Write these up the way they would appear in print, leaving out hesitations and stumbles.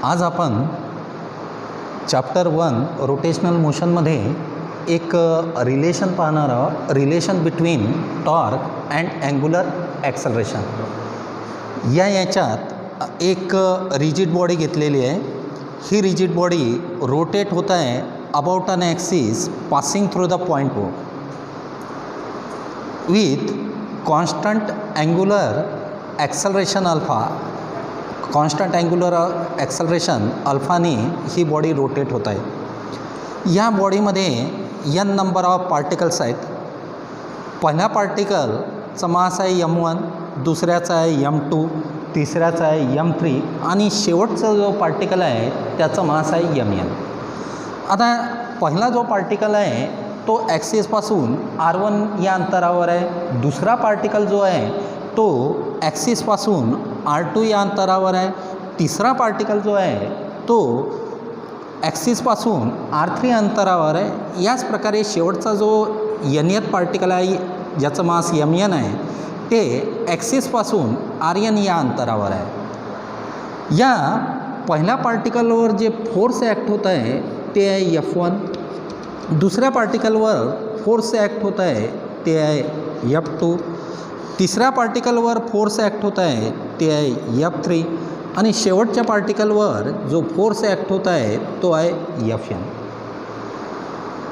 आज आपण chapter 1 rotational मोशनमध्ये एक रिलेशन पाहणार आहोत, relation between torque and angular acceleration. याच्यात एक रिजिड बॉडी घेतलेली आहे. ही रिजिड बॉडी रोटेट होत आहे about an axis passing through the point O with constant angular acceleration alpha. Constant angular acceleration अल्फाने ही बॉडी रोटेट होत आहे. या बॉडीमध्ये n नंबर ऑफ पार्टिकल्स आहेत. पहिल्या पार्टिकलचा मास आहे m1, दुसऱ्याचा आहे m2, तिसऱ्याचा आहे m3 आणि शेवटचा जो पार्टिकल आहे त्याचा मास आहे mn. आता पहिला जो पार्टिकल आहे तो ॲक्सिसपासून r1 या अंतरावर आहे. दुसरा पार्टिकल जो आहे तो ॲक्सिसपासून r2 या अंतरावर आहे. तिसरा पार्टिकल जो आहे तो ॲक्सिसपासून r3 अंतरावर आहे. याच प्रकारे शेवटचा जो nth पार्टिकल आहे ज्याचं मास mn आहे ते ॲक्सिसपासून rn या अंतरावर आहे. या पहिल्या पार्टिकलवर जे फोर्स ॲक्ट होत आहे ते आहे F1. दुसऱ्या पार्टिकलवर फोर्स ॲक्ट होत आहे ते आहे F2. तिसऱ्या पार्टिकलवर फोर्स ॲक्ट होत आहे ते आहे F3 आणि शेवटच्या पार्टिकलवर जो फोर्स ॲक्ट होत आहे तो आहे Fn.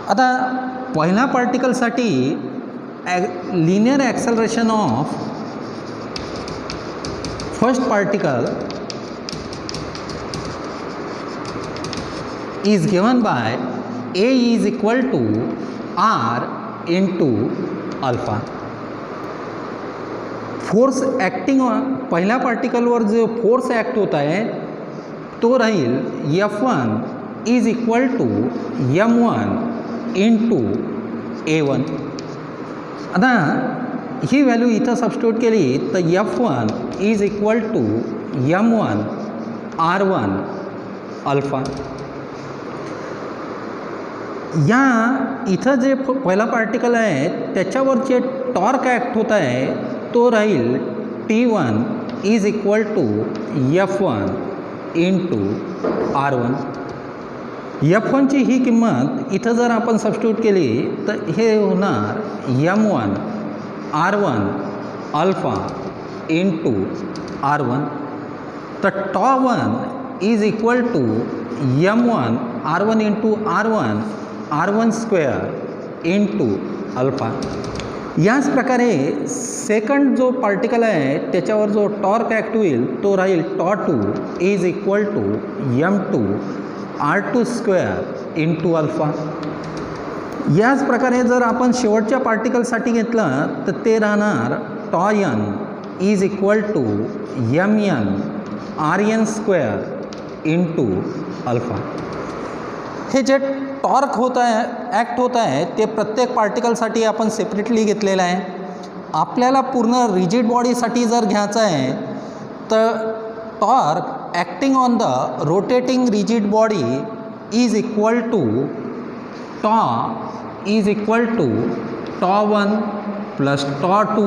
आता पहिल्या पार्टिकलसाठी linear acceleration of first particle is given by A is equal to R into alpha. Force acting पहिल्या पार्टिकलवर जो फोर्स ॲक्ट होत आहे तो राहील F1 is equal to m1 into A1. आता ही व्हॅल्यू इथं सबस्टिट्यूट केली तर F1 is equal to m1 R1 alpha. या इथं जे पहिला पार्टिकल आहे त्याच्यावर जे टॉर्क ॲक्ट होत आहे तो राहील T1 is equal to F1 into R1. F1ची ही किंमत इथं जर आपण सबस्टिट्यूट केली तर हे होणार m1 R1 alpha into R1. तर T1 is equal to m1 R1 into R1 square into alpha. याच प्रकारे सेकंड जो पार्टिकल आहे त्याच्यावर जो टॉर्क ॲक्ट होईल तो राहील T2 is equal to m2 R2 square into alpha. याच प्रकारे जर आपण शेवटच्या पार्टिकलसाठी घेतलं तर ते राहणार Tn is equal to mn Rn square into alpha. हे जे टॉर्क होत आहे ॲक्ट होत आहे ते प्रत्येक पार्टिकलसाठी आपण सेपरेटली घेतलेलं आहे. आपल्याला पूर्ण रिजिड बॉडीसाठी जर घ्यायचं आहे तर torque acting on the rotating rigid body is equal to T1 plus T2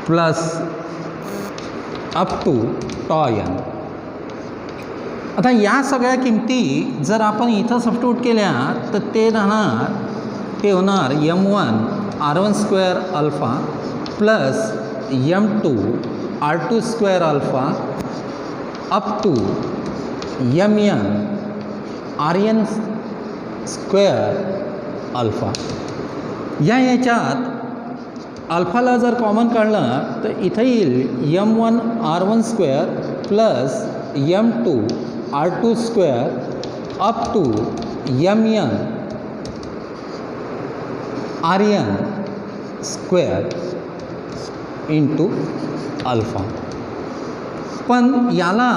plus up to Tn. आता या सगळ्या किमती जर आपण इथं सबस्टिट्यूट केल्या तर ते होणार m1 R1 square alpha plus m2 R2 square alpha up to mn Rn square alpha. याच्यात अल्फाला जर कॉमन काढलं तर इथं येईल m1 R1 square plus m2 R2 square up to mn Rn square into alpha. पण याला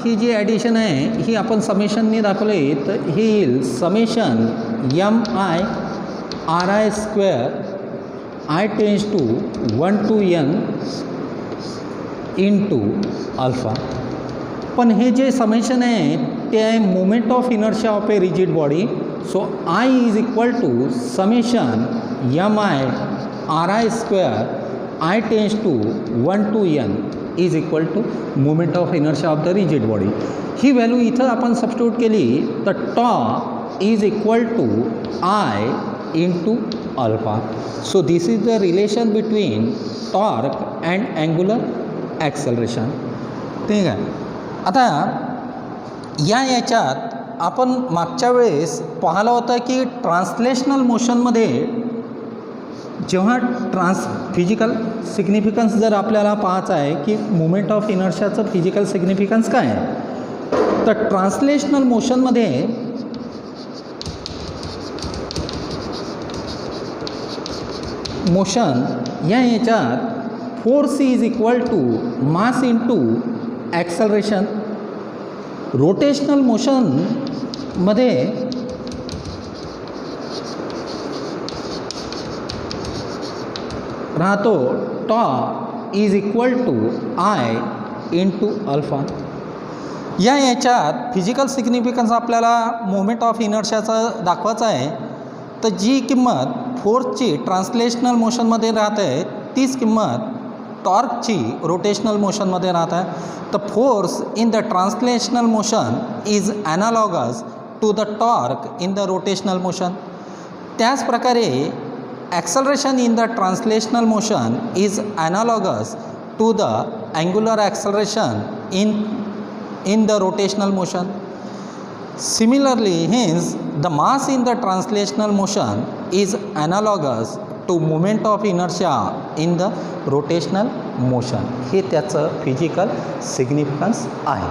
ही जी ॲडिशन आहे ही आपण समेशनने दाखवली तर ही येईल summation mi ri square I tends to 1 to n into alpha. पण हे जे समेशन आहे ते आहे moment of inertia of a rigid body. So I is equal to summation mi ri square I tends to 1 to n is equal to moment of inertia of the rigid body. ही value इथं आपण substitute केली तर tau is equal to I into alpha. So this is the relation between torque and angular acceleration. ठीक आहे. आता याच्यात आपण मागच्या वेळेस पाहिलं होतं की ट्रान्सलेशनल मोशनमध्ये जेव्हा फिजिकल सिग्निफिकन्स जर आपल्याला पाहायचं आहे की मुमेंट ऑफ इनर्शियाचं फिजिकल सिग्निफिकन्स काय आहे, तर ट्रान्सलेशनल मोशनमध्ये मोशन याच्यात force is equal to mass into acceleration. Rotational मोशनमध्ये राहतो tau is equal to I into alpha. याच्यात फिजिकल सिग्निफिकन्स आपल्याला मोमेंट ऑफ इनर्शियाचं दाखवायचं आहे, तर जी किंमत फोर्सची ट्रान्सलेशनल मोशनमध्ये राहत आहे तीच किंमत टॉर्कची रोटेशनल मोशनमध्ये राहत आहे. तर force in the translational motion is analogous to the torque in the rotational motion. त्याचप्रकारे acceleration in the translational motion is analogous to the angular acceleration in the rotational motion. Similarly, hence the mass in the translational motion is analogous to moment of inertia in the rotational motion. हे त्याचं physical significance आहे.